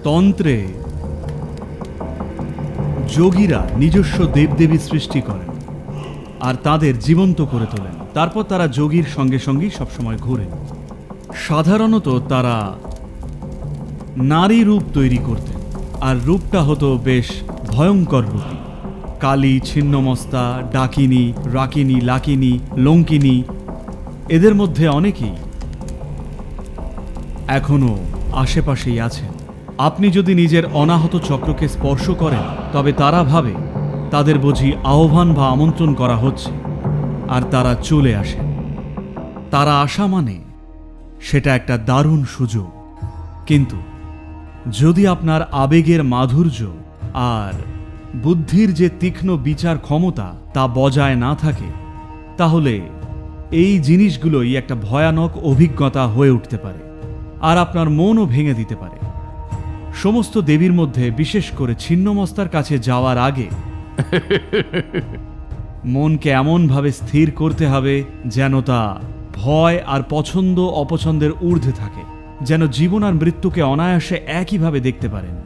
তন্ত্রে যোগীরা নিজস্ব দেবদেবী সৃষ্টি করেন আর তাদের জীবন্ত করে তোলেন। তারপর তারা যোগীর সঙ্গে সঙ্গেই সবসময় ঘুরেন। সাধারণত তারা নারী রূপ তৈরি করতেন, আর রূপটা হতো বেশ ভয়ঙ্কর রূপী। কালী, ছিন্নমস্তা, ডাকিনী, রাকিনী, লাকিনী, লঙ্কিনী, এদের মধ্যে অনেকেই এখনো আশেপাশেই আছেন। আপনি যদি নিজের অনাহত চক্রকে স্পর্শ করেন, তবে তারা ভাবে তাদের বুঝি আহ্বান বা আমন্ত্রণ করা হচ্ছে, আর তারা চলে আসেন। তারা আসা মানে সেটা একটা দারুণ সুযোগ। কিন্তু যদি আপনার আবেগের মাধুর্য আর বুদ্ধির যে তীক্ষ্ণ বিচার ক্ষমতা তা বজায় না থাকে, তাহলে এই জিনিসগুলোই একটা ভয়ানক অভিজ্ঞতা হয়ে উঠতে পারে, আর আপনার মনও ভেঙে দিতে পারে। সমস্ত দেবীর মধ্যে বিশেষ করে ছিন্নমস্তার কাছে যাওয়ার আগে মনকে এমনভাবে স্থির করতে হবে যেন তা ভয় আর পছন্দ অপছন্দের ঊর্ধ্বে থাকে, যেন জীবন আর মৃত্যুকে অনায়াসে একইভাবে দেখতে পারেন।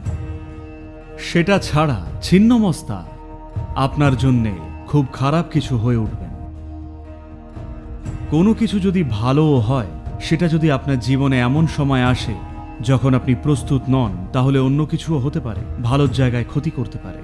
সেটা ছাড়া ছিন্নমস্তা আপনার জন্যে খুব খারাপ কিছু হয়ে উঠবেন। কোনো কিছু যদি ভালোও হয়, সেটা যদি আপনার জীবনে এমন সময় আসে যখন আপনি প্রস্তুত নন, তাহলে অন্য কিছুও হতে পারে, ভালোর জায়গায় ক্ষতি করতে পারে।